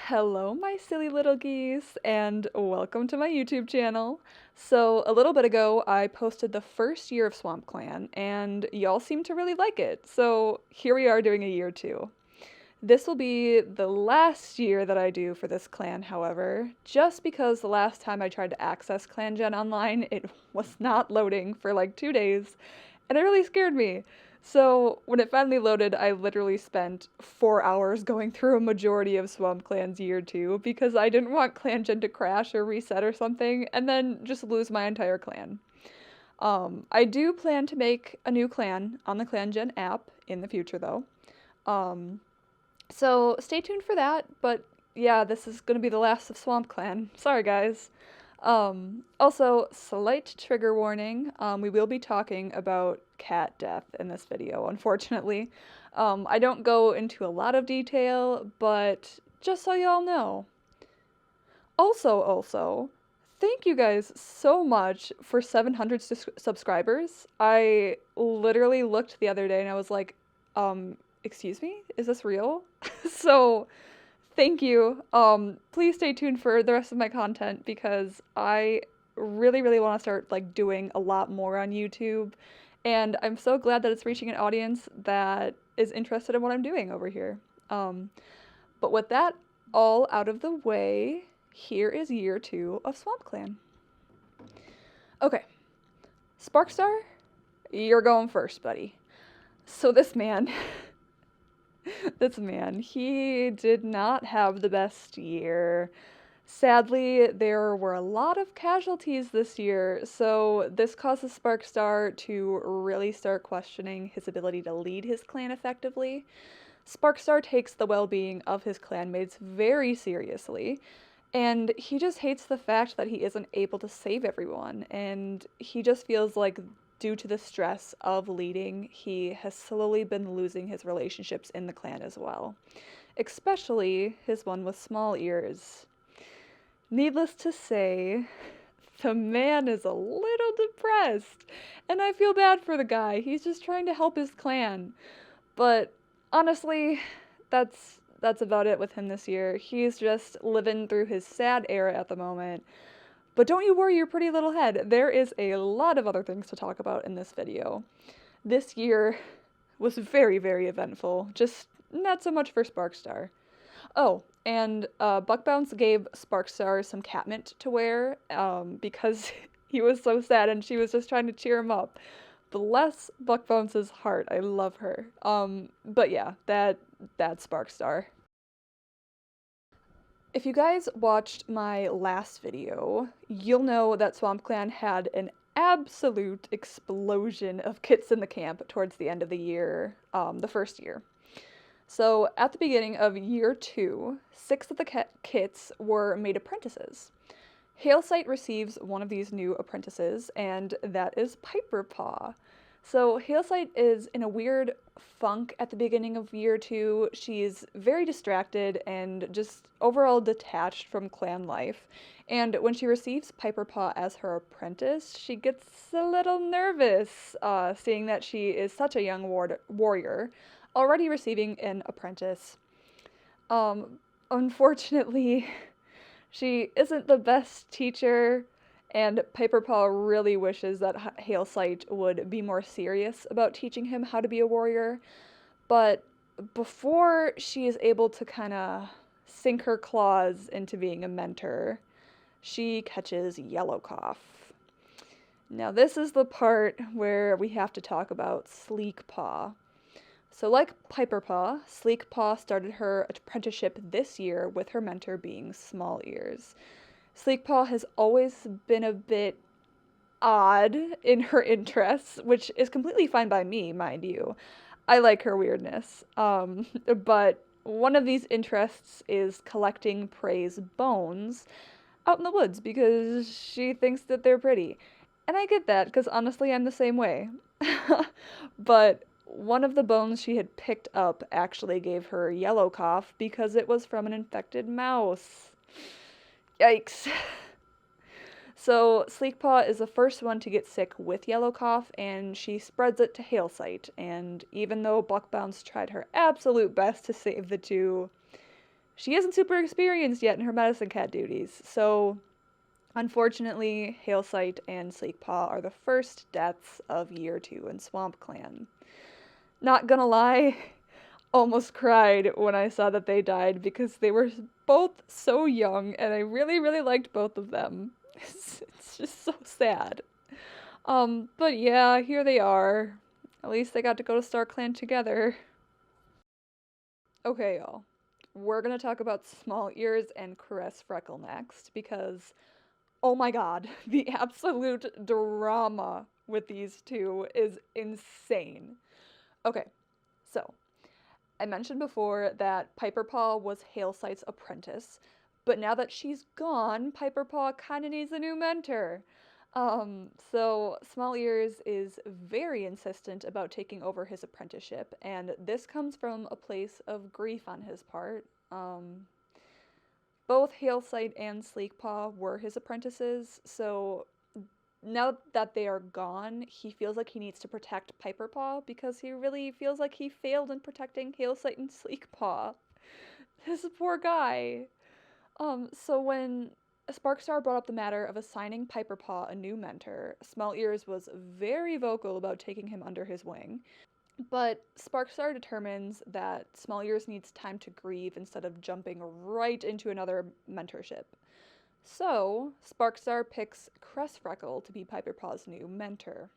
Hello, my silly little geese, and welcome to my YouTube channel. So, a little bit ago, I posted the first year of SwampClan, and y'all seem to really like it. So, here we are doing a year two. This will be the last year that I do for this clan, however, just because the last time I tried to access ClanGen online, it was not loading for like 2 days, and it really scared me. So when it finally loaded, I literally spent 4 hours going through a majority of SwampClan's year 2 because I didn't want ClanGen to crash or reset or something and then just lose my entire clan. I do plan to make a new clan on the ClanGen app in the future though. Um, so stay tuned for that, but yeah, this is gonna be the last of SwampClan. Sorry guys. Also, slight trigger warning, we will be talking about cat death in this video, unfortunately. I don't go into a lot of detail, but just so y'all know. Also, thank you guys so much for 700 subscribers. I literally looked the other day and I was like, excuse me? Is this real? So, thank you. Please stay tuned for the rest of my content because I really want to start like doing a lot more on YouTube. And I'm so glad that it's reaching an audience that is interested in what I'm doing over here. But with that all out of the way, here is year 2 of SwampClan. Okay, Sparkstar, you're going first, buddy. So this man, he did not have the best year. Sadly, there were a lot of casualties this year, so this causes Sparkstar to really start questioning his ability to lead his clan effectively. Sparkstar takes the well-being of his clanmates very seriously, and he just hates the fact that he isn't able to save everyone, and he just feels like due to the stress of leading, he has slowly been losing his relationships in the clan as well, especially his one with Small Ears. Needless to say, the man is a little depressed, and I feel bad for the guy. He's just trying to help his clan. But honestly, that's about it with him this year. He's just living through his sad era at the moment. But don't you worry your pretty little head. There is a lot of other things to talk about in this video. This year was very eventful, just not so much for Sparkstar. Oh, and Buckbounce gave Sparkstar some catmint to wear because he was so sad and she was just trying to cheer him up. Bless Buckbounce's heart. I love her. But yeah, that's Sparkstar. If you guys watched my last video, you'll know that SwampClan had an absolute explosion of kits in the camp towards the end of the year, the first year. So at the beginning of year 2, 6 of the kits were made apprentices. Hailsight receives one of these new apprentices, and that is Piper Paw. So Hailsight is in a weird funk at the beginning of year 2. She's very distracted and just overall detached from clan life. And when she receives Piper Paw as her apprentice, she gets a little nervous, seeing that she is such a young warrior, already receiving an apprentice. Unfortunately, she isn't the best teacher, and Piperpaw really wishes that Hailsight would be more serious about teaching him how to be a warrior, but before she is able to kind of sink her claws into being a mentor, she catches Yellow Cough. Now this is the part where we have to talk about Sleek Paw. So like Piperpaw, Sleek Paw started her apprenticeship this year with her mentor being Small Ears. Sleek Paw has always been a bit odd in her interests, which is completely fine by me, mind you. I like her weirdness. But one of these interests is collecting prey's bones out in the woods because she thinks that they're pretty. And I get that, because honestly, I'm the same way. But one of the bones she had picked up actually gave her Yellow Cough because it was from an infected mouse. Yikes. So Sleekpaw is the first one to get sick with Yellow Cough, and she spreads it to Hailsight, and even though Buckbounce tried her absolute best to save the two, she isn't super experienced yet in her medicine cat duties, so unfortunately, Hailsight and Sleekpaw are the first deaths of year 2 in SwampClan. Not gonna lie, almost cried when I saw that they died because they were both so young and I really, really liked both of them. It's just so sad. But yeah, here they are. At least they got to go to StarClan together. Okay, y'all. We're gonna talk about Small Ears and Caress Freckle next because, oh my god, the absolute drama with these two is insane. Okay, so I mentioned before that Piperpaw was Hailsight's apprentice, but now that she's gone, Piperpaw kind of needs a new mentor. So Small Ears is very insistent about taking over his apprenticeship, and this comes from a place of grief on his part. Both Hailsight and Sleekpaw were his apprentices, so now that they are gone, he feels like he needs to protect Piperpaw because he really feels like he failed in protecting Hailsight and Sleekpaw. This poor guy. So when Sparkstar brought up the matter of assigning Piperpaw a new mentor, Small Ears was very vocal about taking him under his wing. But Sparkstar determines that Small Ears needs time to grieve instead of jumping right into another mentorship. So, Sparkstar picks Cress Freckle to be Piperpaw's new mentor.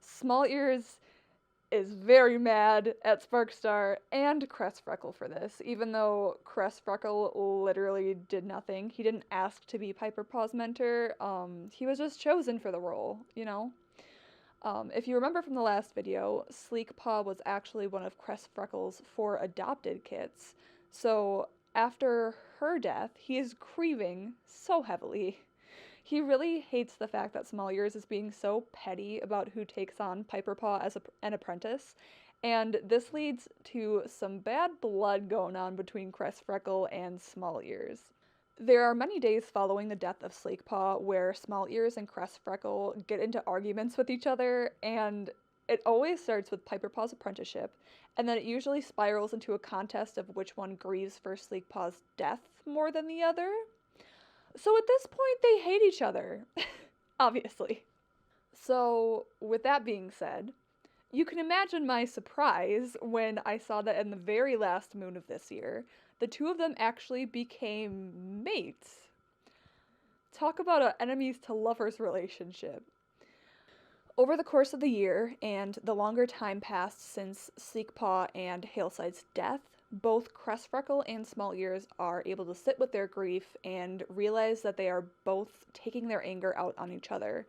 Small Ears is very mad at Sparkstar and Cress Freckle for this, even though Cress Freckle literally did nothing. He didn't ask to be Piperpaw's mentor. He was just chosen for the role, you know? If you remember from the last video, Sleekpaw was actually one of Cress Freckle's 4 adopted kits, so after her death, he is grieving so heavily. He really hates the fact that Small Ears is being so petty about who takes on Piperpaw as an apprentice, and this leads to some bad blood going on between Cress Freckle and Small Ears. There are many days following the death of Sleekpaw where Small Ears and Cress Freckle get into arguments with each other, and it always starts with Piperpaw's apprenticeship, and then it usually spirals into a contest of which one grieves for Sleekpaw's death more than the other. So at this point, they hate each other, obviously. So, with that being said, you can imagine my surprise when I saw that in the very last moon of this year, the two of them actually became mates. Talk about an enemies to lovers relationship. Over the course of the year, and the longer time passed since Sleekpaw and Hailsight's death, both Cress Freckle and Small Ears are able to sit with their grief and realize that they are both taking their anger out on each other,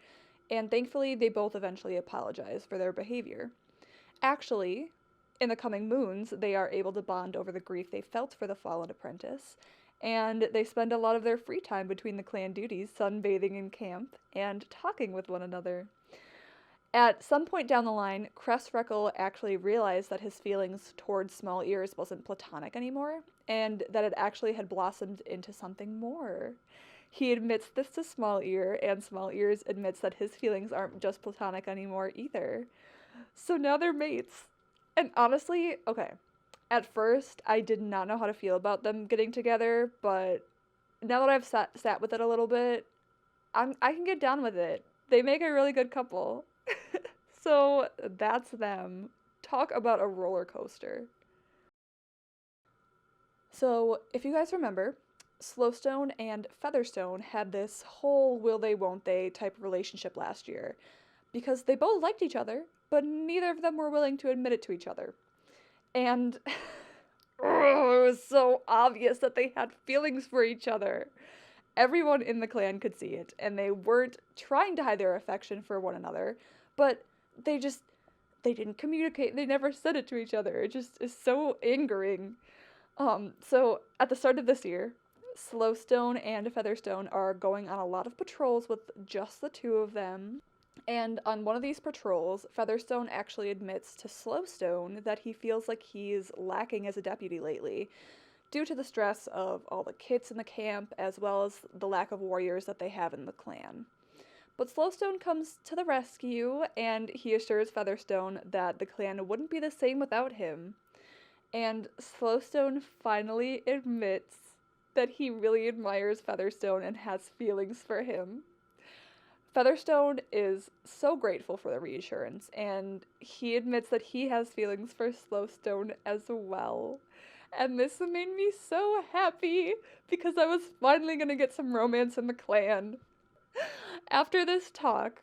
and thankfully they both eventually apologize for their behavior. Actually, in the coming moons, they are able to bond over the grief they felt for the fallen apprentice, and they spend a lot of their free time between the clan duties sunbathing in camp and talking with one another. At some point down the line, Cress Freckle actually realized that his feelings towards Small Ears wasn't platonic anymore, and that it actually had blossomed into something more. He admits this to Small Ear, and Small Ears admits that his feelings aren't just platonic anymore either. So now they're mates. And honestly, okay, at first I did not know how to feel about them getting together, but now that I've sat with it a little bit, I can get down with it. They make a really good couple. So that's them. Talk about a roller coaster. So, if you guys remember, Slowstone and Featherstone had this whole will they, won't they type of relationship last year because they both liked each other, but neither of them were willing to admit it to each other. And oh, it was so obvious that they had feelings for each other. Everyone in the clan could see it, and they weren't trying to hide their affection for one another, but they didn't communicate. They never said it to each other. It just is so angering. So at the start of this year, Slowstone and Featherstone are going on a lot of patrols with just the two of them. And on one of these patrols, Featherstone actually admits to Slowstone that he feels like he's lacking as a deputy lately, due to the stress of all the kits in the camp, as well as the lack of warriors that they have in the clan. But Slowstone comes to the rescue, and he assures Featherstone that the clan wouldn't be the same without him. And Slowstone finally admits that he really admires Featherstone and has feelings for him. Featherstone is so grateful for the reassurance, and he admits that he has feelings for Slowstone as well. And this made me so happy because I was finally gonna get some romance in the clan. After this talk,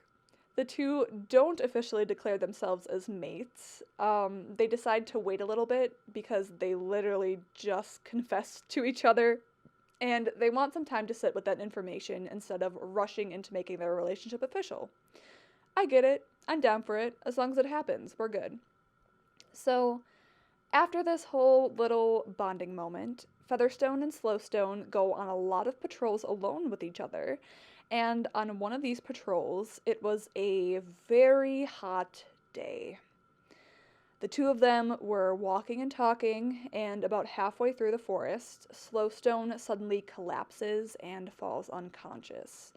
the two don't officially declare themselves as mates. They decide to wait a little bit because they literally just confessed to each other, and they want some time to sit with that information instead of rushing into making their relationship official. I get it. I'm down for it. As long as it happens, we're good. So, after this whole little bonding moment, Featherstone and Slowstone go on a lot of patrols alone with each other. And on one of these patrols, it was a very hot day. The two of them were walking and talking, and about halfway through the forest, Slowstone suddenly collapses and falls unconscious.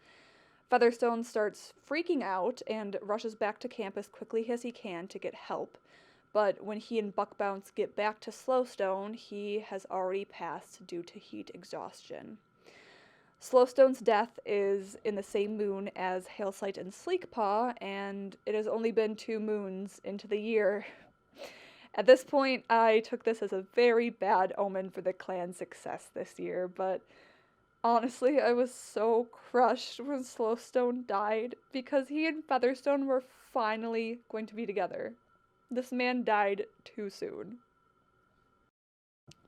Featherstone starts freaking out and rushes back to camp as quickly as he can to get help. But when he and Buckbounce get back to Slowstone, he has already passed due to heat exhaustion. Slowstone's death is in the same moon as Hailsight and Sleekpaw, and it has only been 2 moons into the year. At this point, I took this as a very bad omen for the clan's success this year, but honestly, I was so crushed when Slowstone died because he and Featherstone were finally going to be together. This man died too soon.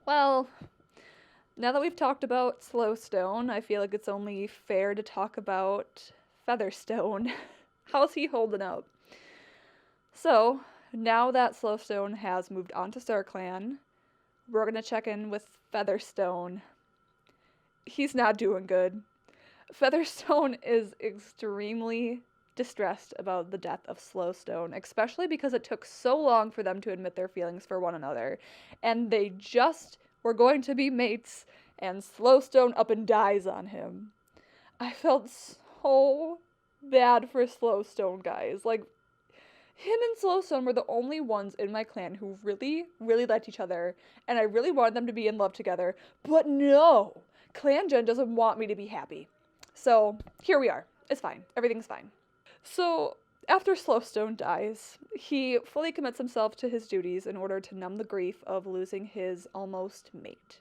Well, now that we've talked about Slowstone, I feel like it's only fair to talk about Featherstone. How's he holding up? So, now that Slowstone has moved on to StarClan, we're gonna check in with Featherstone. He's not doing good. Featherstone is extremely distressed about the death of Slowstone, especially because it took so long for them to admit their feelings for one another, and they just were going to be mates, and Slowstone up and dies on him. I felt so bad for Slowstone, guys. Like, him and Slowstone were the only ones in my clan who really, really liked each other, and I really wanted them to be in love together, but no! Clan Jen doesn't want me to be happy. So, here we are. It's fine. Everything's fine. So, after Slowstone dies, he fully commits himself to his duties in order to numb the grief of losing his almost mate.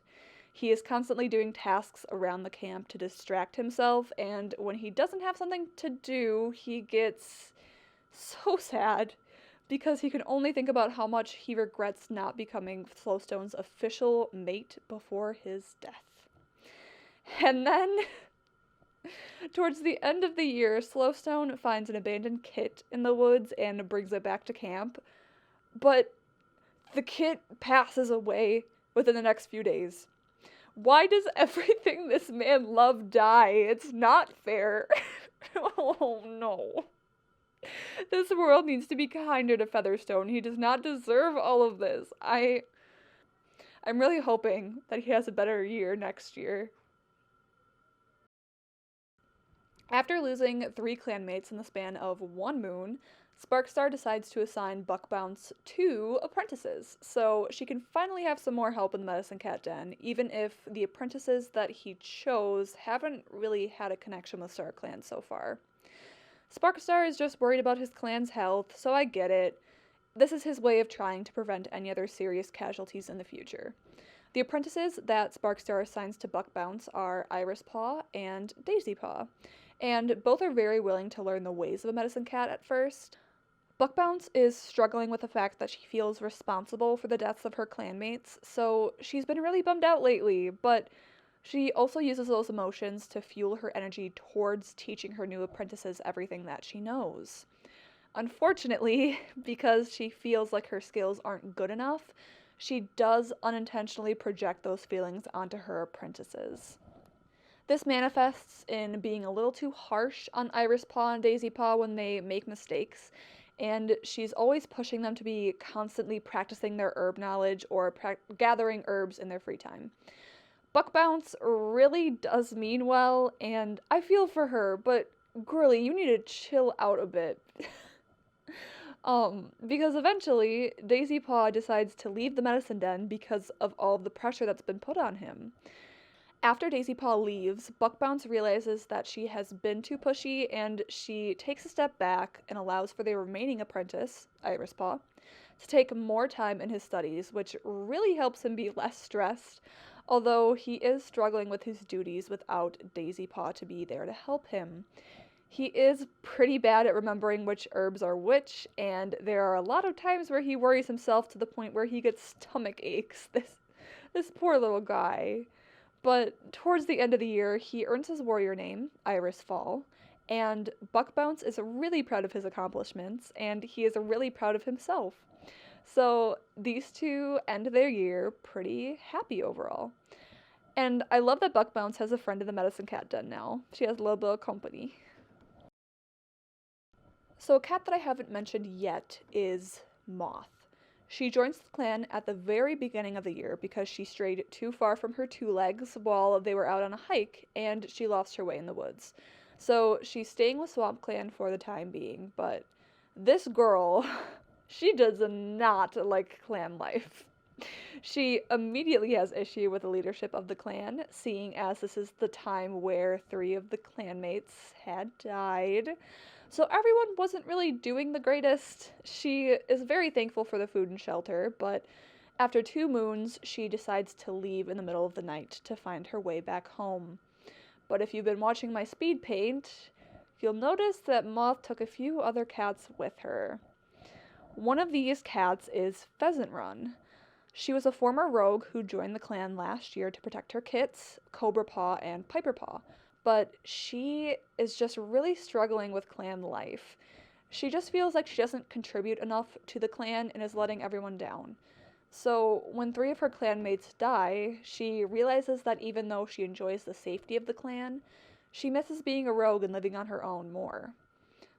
He is constantly doing tasks around the camp to distract himself, and when he doesn't have something to do, he gets so sad because he can only think about how much he regrets not becoming Slowstone's official mate before his death. And then, towards the end of the year, Slowstone finds an abandoned kit in the woods and brings it back to camp. But the kit passes away within the next few days. Why does everything this man loved die? It's not fair. Oh no. This world needs to be kinder to Featherstone. He does not deserve all of this. I'm really hoping that he has a better year next year. After losing 3 clanmates in the span of 1 moon, Sparkstar decides to assign Buckbounce 2 apprentices, so she can finally have some more help in the Medicine Cat Den, even if the apprentices that he chose haven't really had a connection with StarClan so far. Sparkstar is just worried about his clan's health, so I get it. This is his way of trying to prevent any other serious casualties in the future. The apprentices that Sparkstar assigns to Buckbounce are Irispaw and Daisypaw, and both are very willing to learn the ways of a medicine cat at first. Buckbounce is struggling with the fact that she feels responsible for the deaths of her clanmates, so she's been really bummed out lately, but she also uses those emotions to fuel her energy towards teaching her new apprentices everything that she knows. Unfortunately, because she feels like her skills aren't good enough, she does unintentionally project those feelings onto her apprentices. This manifests in being a little too harsh on Irispaw and Daisypaw when they make mistakes, and she's always pushing them to be constantly practicing their herb knowledge or gathering herbs in their free time. Buckbounce really does mean well, and I feel for her, but girly, you need to chill out a bit. Because eventually Daisy Paw decides to leave the medicine den because of all of the pressure that's been put on him. After Daisy Paw leaves, Buckbounce realizes that she has been too pushy and she takes a step back and allows for the remaining apprentice, Iris Paw, to take more time in his studies, which really helps him be less stressed, although he is struggling with his duties without Daisy Paw to be there to help him. He is pretty bad at remembering which herbs are which, and there are a lot of times where he worries himself to the point where he gets stomach aches. This poor little guy. But towards the end of the year, he earns his warrior name, Iris Fall, and Buckbounce is really proud of his accomplishments, and he is really proud of himself. So these two end their year pretty happy overall. And I love that Buckbounce has a friend in the medicine cat den now. She has a little bit of company. So a cat that I haven't mentioned yet is Moth. She joins the clan at the very beginning of the year because she strayed too far from her two legs while they were out on a hike and she lost her way in the woods. So she's staying with SwampClan for the time being, but this girl, she does not like clan life. She immediately has issue with the leadership of the clan, seeing as this is the time where three of the clanmates had died. So everyone wasn't really doing the greatest. She is very thankful for the food and shelter, but after 2 moons, she decides to leave in the middle of the night to find her way back home. But if you've been watching my speed paint, you'll notice that Moth took a few other cats with her. One of these cats is Pheasant Run. She was a former rogue who joined the clan last year to protect her kits, Cobra Paw and Piper Paw, but she is just really struggling with clan life. She just feels like she doesn't contribute enough to the clan and is letting everyone down. So, when 3 of her clanmates die, she realizes that even though she enjoys the safety of the clan, she misses being a rogue and living on her own more.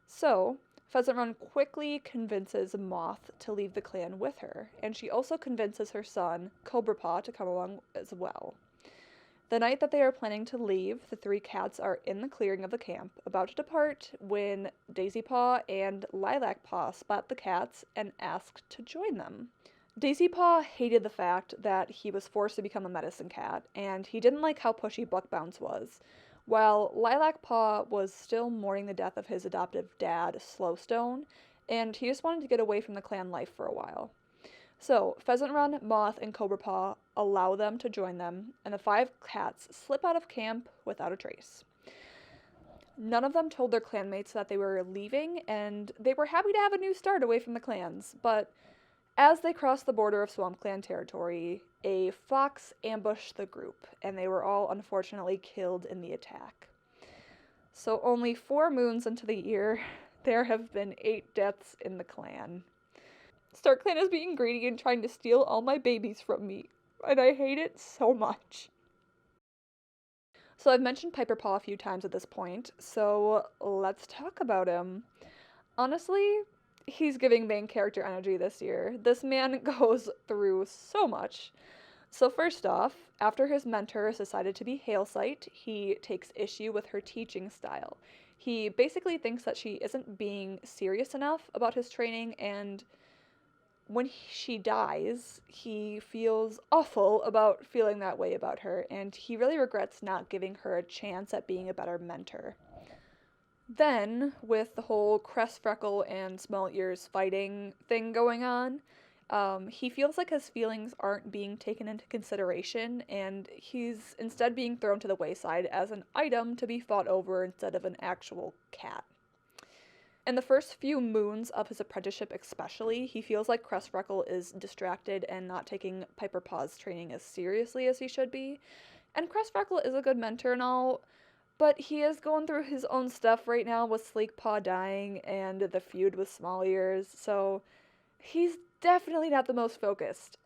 So, Pheasant Run quickly convinces Moth to leave the clan with her, and she also convinces her son, Cobra Paw, to come along as well. The night that they are planning to leave, the 3 cats are in the clearing of the camp, about to depart, when Daisy Paw and Lilac Paw spot the cats and ask to join them. Daisy Paw hated the fact that he was forced to become a medicine cat, and he didn't like how pushy Buckbounce was, while Lilac Paw was still mourning the death of his adoptive dad, Slowstone, and he just wanted to get away from the clan life for a while. So, Pheasant Run, Moth, and Cobra Paw allow them to join them, and the 5 cats slip out of camp without a trace. None of them told their clanmates that they were leaving, and they were happy to have a new start away from the clans, but as they crossed the border of SwampClan territory, a fox ambushed the group, and they were all unfortunately killed in the attack. So, only 4 moons into the year, there have been 8 deaths in the clan. StarClan is being greedy and trying to steal all my babies from me, and I hate it so much. So I've mentioned Piper Paw a few times at this point, so let's talk about him. Honestly, he's giving main character energy this year. This man goes through so much. So first off, after his mentor decided to be Hailsight, he takes issue with her teaching style. He basically thinks that she isn't being serious enough about his training, and when she dies, he feels awful about feeling that way about her, and he really regrets not giving her a chance at being a better mentor. Then, with the whole Crest, Freckle, and Small Ears fighting thing going on, he feels like his feelings aren't being taken into consideration, and he's instead being thrown to the wayside as an item to be fought over instead of an actual cat. In the first few moons of his apprenticeship especially, he feels like Crest Freckle is distracted and not taking Piper Paw's training as seriously as he should be. And Crest Freckle is a good mentor and all, but he is going through his own stuff right now with Sleek Paw dying and the feud with Small Ears, so he's definitely not the most focused.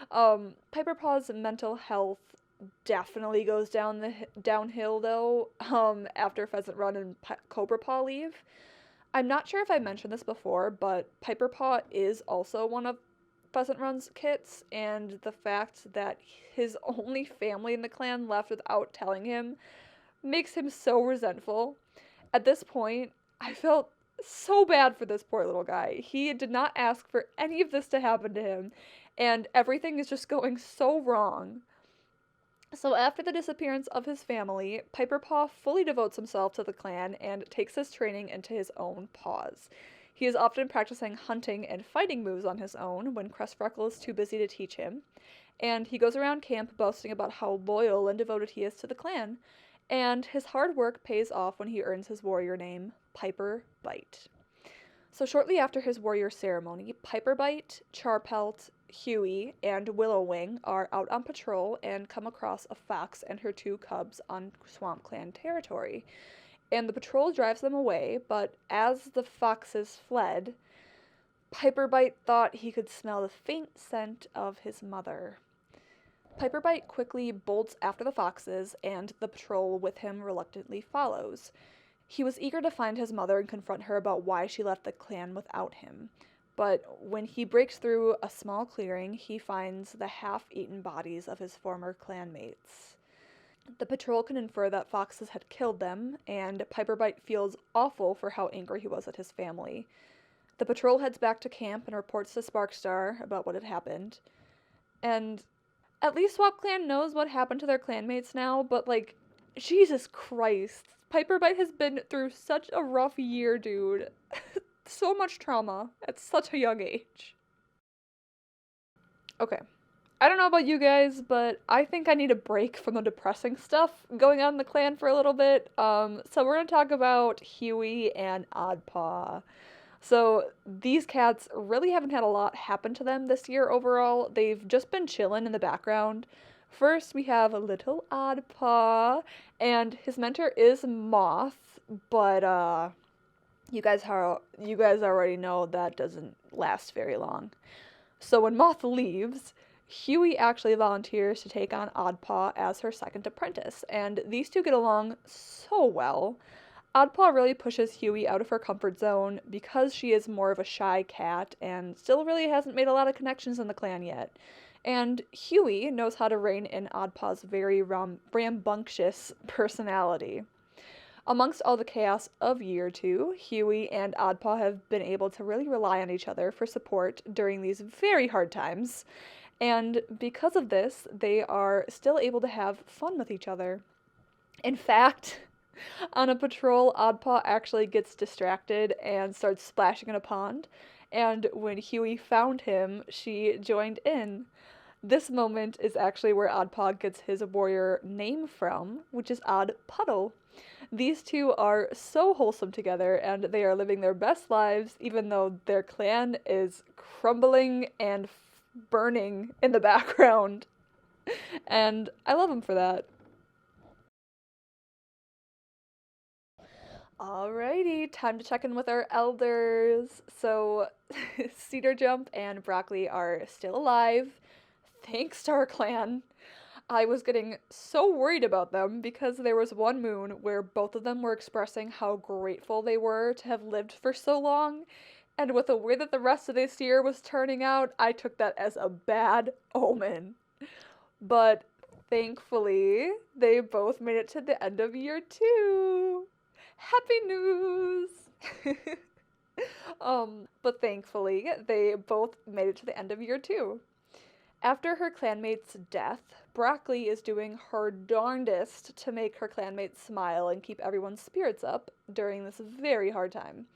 Piper Paw's mental health definitely goes downhill though, after Pheasant Run and Cobra Paw leave. I'm not sure if I mentioned this before, but Piper Paw is also one of Pheasant Run's kits, and the fact that his only family in the clan left without telling him makes him so resentful. At this point, I felt so bad for this poor little guy. He did not ask for any of this to happen to him, and everything is just going so wrong. So after the disappearance of his family, Piperpaw fully devotes himself to the clan and takes his training into his own paws. He is often practicing hunting and fighting moves on his own when Freckle is too busy to teach him, and he goes around camp boasting about how loyal and devoted he is to the clan, and his hard work pays off when he earns his warrior name, Piper Bite. So shortly after his warrior ceremony, Piperbite, Charpelt, Huey, and Willowwing are out on patrol and come across a fox and her two cubs on SwampClan territory. And the patrol drives them away, but as the foxes fled, Piperbite thought he could smell the faint scent of his mother. Piperbite quickly bolts after the foxes, and the patrol with him reluctantly follows. He was eager to find his mother and confront her about why she left the clan without him. But when he breaks through a small clearing, he finds the half-eaten bodies of his former clanmates. The patrol can infer that foxes had killed them, and Piperbite feels awful for how angry he was at his family. The patrol heads back to camp and reports to Sparkstar about what had happened. And at least SwampClan knows what happened to their clanmates now, but like, Jesus Christ. Piperbite has been through such a rough year, dude. So much trauma at such a young age. Okay. I don't know about you guys, but I think I need a break from the depressing stuff going on in the clan for a little bit. So we're gonna talk about Huey and Adpa. So these cats really haven't had a lot happen to them this year overall. They've just been chilling in the background. First, we have a little Adpa, and his mentor is Moth, but you guys already know that doesn't last very long. So when Moth leaves, Huey actually volunteers to take on Adpa as her second apprentice, and these two get along so well. Adpa really pushes Huey out of her comfort zone because she is more of a shy cat and still really hasn't made a lot of connections in the clan yet. And Huey knows how to rein in Adpa's very rambunctious personality. Amongst all the chaos of Year 2, Huey and Adpa have been able to really rely on each other for support during these very hard times. And because of this, they are still able to have fun with each other. In fact, on a patrol, Adpa actually gets distracted and starts splashing in a pond. And when Huey found him, she joined in. This moment is actually where Adpa gets his warrior name from, which is Odd Puddle. These two are so wholesome together, and they are living their best lives, even though their clan is crumbling and burning in the background. And I love them for that. Alrighty, time to check in with our elders. So, Cedar Jump and Broccoli are still alive, thanks to our clan. I was getting so worried about them because there was one moon where both of them were expressing how grateful they were to have lived for so long, and with the way that the rest of this year was turning out, I took that as a bad omen. But thankfully, they both made it to the end of Year 2. Happy news! But thankfully, they both made it to the end of Year 2. After her clanmate's death, Broccoli is doing her darndest to make her clanmates smile and keep everyone's spirits up during this very hard time.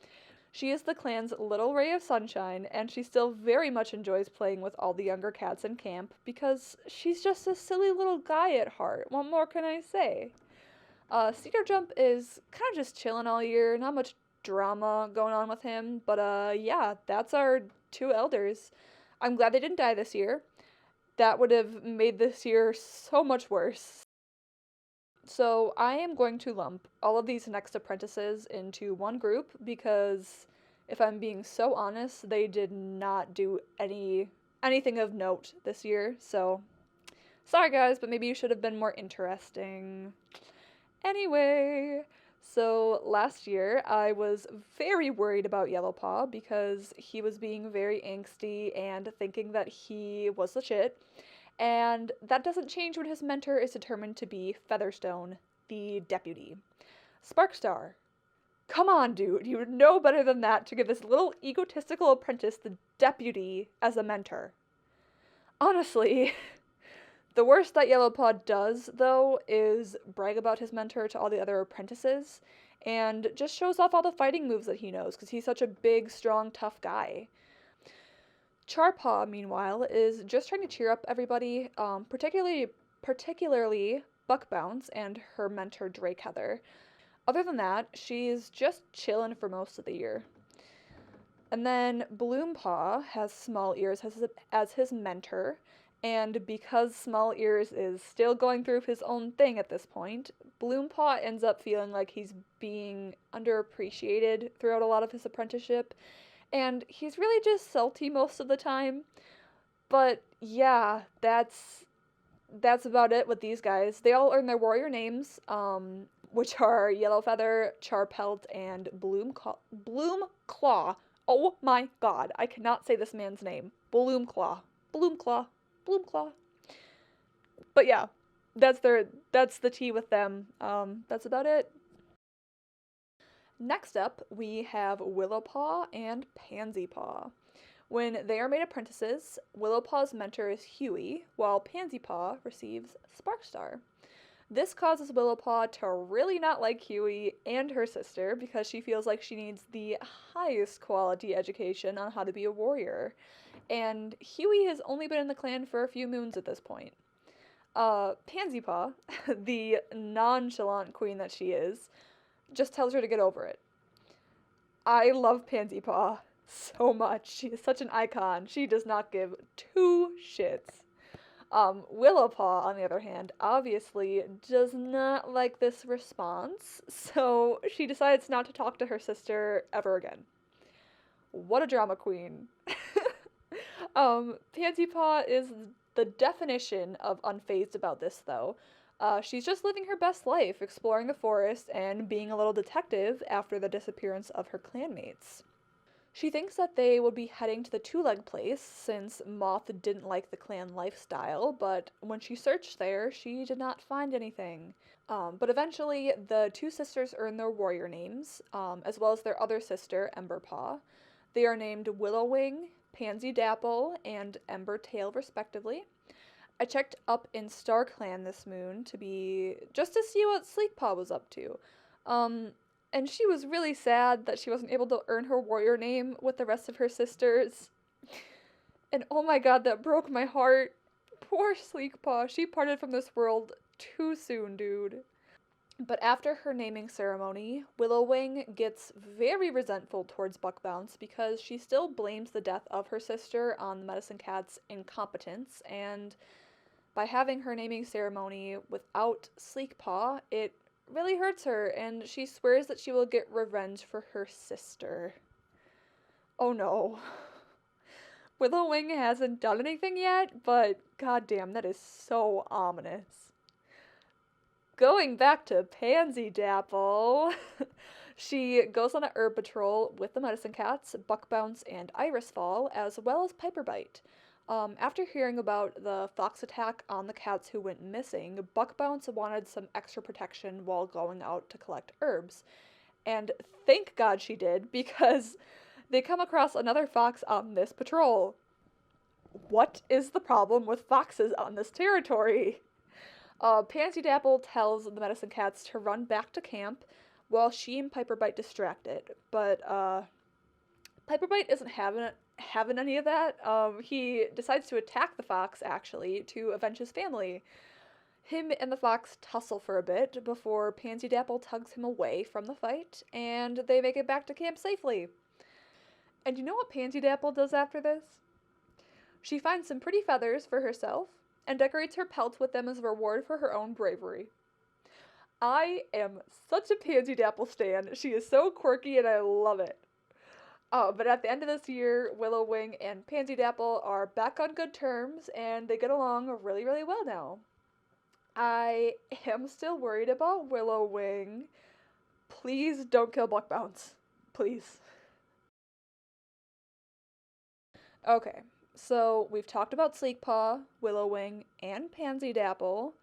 She is the clan's little ray of sunshine, and she still very much enjoys playing with all the younger cats in camp because she's just a silly little guy at heart. What more can I say? Cedar Jump is kind of just chilling all year, not much drama going on with him, but yeah, that's our two elders. I'm glad they didn't die this year. That would have made this year so much worse. So I am going to lump all of these next apprentices into one group because, if I'm being so honest, they did not do anything of note this year. So sorry guys, but maybe you should have been more interesting. Anyway, so last year I was very worried about Yellowpaw because he was being very angsty and thinking that he was the shit. And that doesn't change when his mentor is determined to be Featherstone, the deputy. Sparkstar, Come on, dude, you know better than that to give this little egotistical apprentice the deputy as a mentor. Honestly, the worst that Yellowpaw does, though, is brag about his mentor to all the other apprentices and just shows off all the fighting moves that he knows because he's such a big, strong, tough guy. Charpaw, meanwhile, is just trying to cheer up everybody, particularly Buckbounce and her mentor Drake Heather. Other than that, she's just chilling for most of the year. And then Bloompaw has Small Ears as his mentor, and because Small Ears is still going through his own thing at this point, Bloompaw ends up feeling like he's being underappreciated throughout a lot of his apprenticeship, and he's really just salty most of the time. But yeah, that's about it with these guys. They all earn their warrior names, which are Yellowfeather, Charpelt, and Bloomclaw. Oh my god, I cannot say this man's name. Bloomclaw. Bloomclaw. Bloomclaw. But yeah, that's the tea with them. That's about it. Next up, we have Willowpaw and Pansypaw. When they are made apprentices, Willowpaw's mentor is Huey, while Pansypaw receives Sparkstar. This causes Willowpaw to really not like Huey and her sister because she feels like she needs the highest quality education on how to be a warrior. And Huey has only been in the clan for a few moons at this point. Pansypaw, the nonchalant queen that she is, just tells her to get over it. I love Pansypaw so much. She is such an icon. She does not give two shits. Willowpaw, on the other hand, obviously does not like this response, so she decides not to talk to her sister ever again. What a drama queen. Pansypaw is the definition of unfazed about this, though. She's just living her best life, exploring the forest and being a little detective after the disappearance of her clanmates. She thinks that they would be heading to the two-leg place since Moth didn't like the clan lifestyle, but when she searched there, she did not find anything. But eventually, the two sisters earn their warrior names, as well as their other sister, Emberpaw. They are named Willowwing, Pansy Dapple, and Ember Tail, respectively. I checked up in StarClan this moon just to see what Sleekpaw was up to. And she was really sad that she wasn't able to earn her warrior name with the rest of her sisters. And oh my god, that broke my heart. Poor Sleekpaw, she parted from this world too soon, dude. But after her naming ceremony, Willowwing gets very resentful towards Buckbounce because she still blames the death of her sister on the Medicine Cat's incompetence, and by having her naming ceremony without Sleekpaw, it really hurts her, and she swears that she will get revenge for her sister. Oh no. Willowwing hasn't done anything yet, but goddamn, that is so ominous. Going back to Pansy Dapple, she goes on a herb patrol with the Medicine Cats, Buckbounce, and Irisfall, as well as Piperbite. After hearing about the fox attack on the cats who went missing, Buckbounce wanted some extra protection while going out to collect herbs. And thank God she did, because they come across another fox on this patrol. What is the problem with foxes on this territory? Pansy Dapple tells the Medicine Cats to run back to camp while she and Piperbite distract it. But Piperbite isn't having any of that. He decides to attack the fox, actually, to avenge his family. Him and the fox tussle for a bit before Pansy Dapple tugs him away from the fight, and they make it back to camp safely. And you know what Pansy Dapple does after this? She finds some pretty feathers for herself and decorates her pelt with them as a reward for her own bravery. I am such a Pansy Dapple stan. She is so quirky and I love it. But at the end of this year, Willowwing and Pansy Dapple are back on good terms, and they get along really, really well now. I am still worried about Willowwing. Please don't kill Buckbounce. Please. Okay, so we've talked about Sleekpaw, Willowwing, and Pansy Dapple.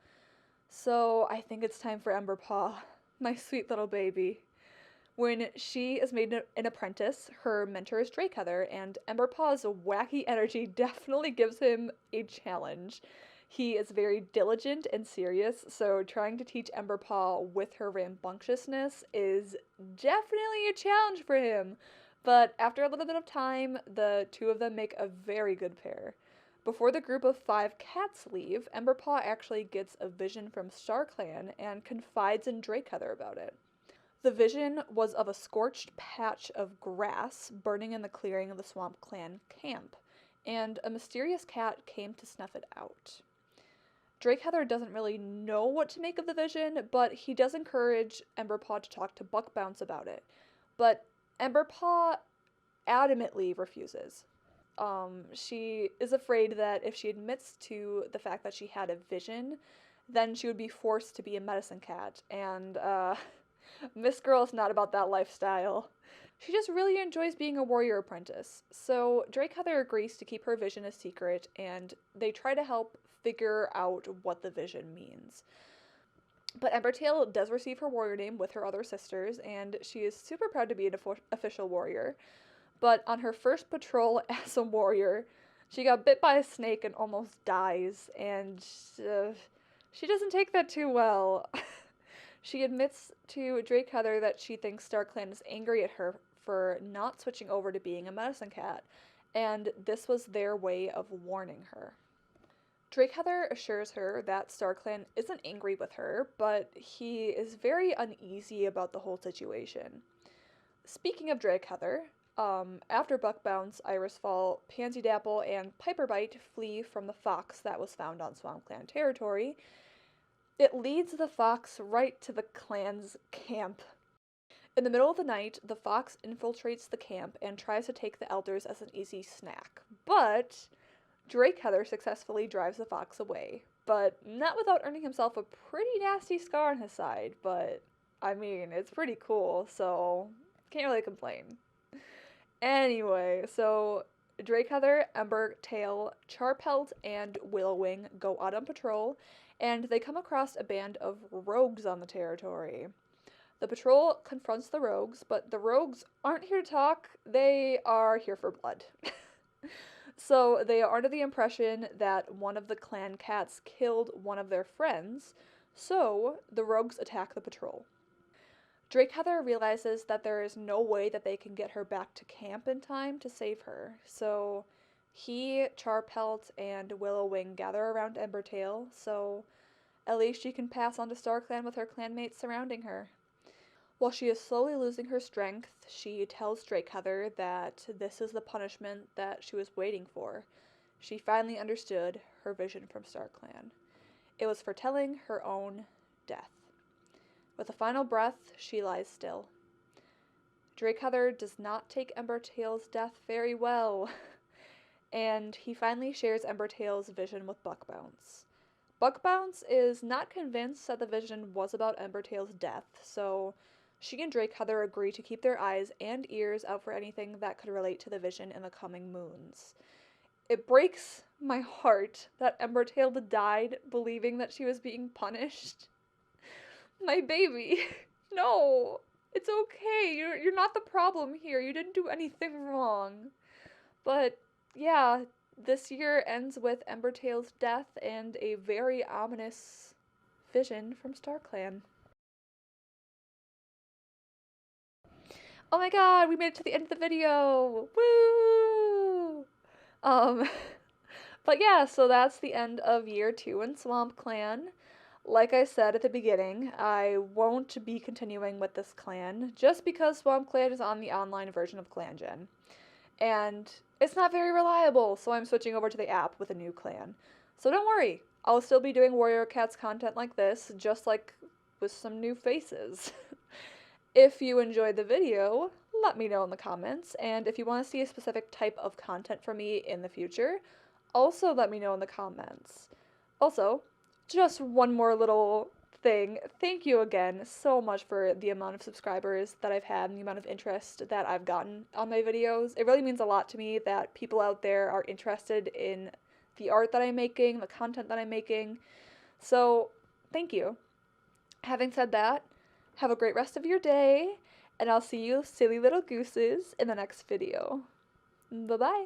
So I think it's time for Emberpaw, my sweet little baby. When she is made an apprentice, her mentor is Drakeheather, and Emberpaw's wacky energy definitely gives him a challenge. He is very diligent and serious, so trying to teach Emberpaw with her rambunctiousness is definitely a challenge for him. But after a little bit of time, the two of them make a very good pair. Before the group of 5 cats leave, Emberpaw actually gets a vision from StarClan and confides in Drakeheather about it. The vision was of a scorched patch of grass burning in the clearing of the SwampClan camp, and a mysterious cat came to snuff it out. Drakeheather doesn't really know what to make of the vision, but he does encourage Emberpaw to talk to Buckbounce about it. But Emberpaw adamantly refuses. She is afraid that if she admits to the fact that she had a vision, then she would be forced to be a medicine cat, and Miss Girl is not about that lifestyle. She just really enjoys being a warrior apprentice. So Drakeheather agrees to keep her vision a secret, and they try to help figure out what the vision means. But Embertail does receive her warrior name with her other sisters, and she is super proud to be an official warrior. But on her first patrol as a warrior, she got bit by a snake and almost dies, and she doesn't take that too well. She admits to Drakeheather that she thinks StarClan is angry at her for not switching over to being a medicine cat, and this was their way of warning her. Drakeheather assures her that StarClan isn't angry with her, but he is very uneasy about the whole situation. Speaking of Drakeheather, after Buckbounce, Irisfall, Pansy Dapple, and Piperbite flee from the fox that was found on SwampClan territory, it leads the fox right to the clan's camp. In the middle of the night, the fox infiltrates the camp and tries to take the elders as an easy snack. But Drakeheather successfully drives the fox away, but not without earning himself a pretty nasty scar on his side. But, I mean, it's pretty cool, so can't really complain. Anyway, so Drakeheather, Ember, Tail, Charpelt, and Willowwing go out on patrol, and they come across a band of rogues on the territory. The patrol confronts the rogues, but the rogues aren't here to talk, they are here for blood. So they are under the impression that one of the clan cats killed one of their friends, so the rogues attack the patrol. Drakeheather realizes that there is no way that they can get her back to camp in time to save her, so he, Charpelt, and Willowwing gather around Embertail, so at least she can pass on to StarClan with her clanmates surrounding her. While she is slowly losing her strength, she tells Drakeheather that this is the punishment that she was waiting for. She finally understood her vision from StarClan. It was foretelling her own death. With a final breath, she lies still. Drakeheather does not take Embertail's death very well, and he finally shares Embertail's vision with Buckbounce. Buckbounce is not convinced that the vision was about Embertail's death, so she and Drakeheather agree to keep their eyes and ears out for anything that could relate to the vision in the coming moons. It breaks my heart that Embertail died believing that she was being punished. My baby. No. It's okay. You're not the problem here. You didn't do anything wrong. But yeah, this year ends with Embertail's death and a very ominous vision from StarClan. Oh my god, we made it to the end of the video! Woo! But yeah, so that's the end of year 2 in SwampClan. Like I said at the beginning, I won't be continuing with this clan, just because SwampClan is on the online version of ClanGen. And it's not very reliable, so I'm switching over to the app with a new clan. So don't worry, I'll still be doing Warrior Cats content like this, just like with some new faces. If you enjoyed the video, let me know in the comments, and if you want to see a specific type of content from me in the future, also let me know in the comments. Also, just one more little thing. Thank you again so much for the amount of subscribers that I've had and the amount of interest that I've gotten on my videos. It really means a lot to me that people out there are interested in the art that I'm making, the content that I'm making. So, thank you. Having said that, have a great rest of your day, and I'll see you silly little gooses in the next video. Bye-bye!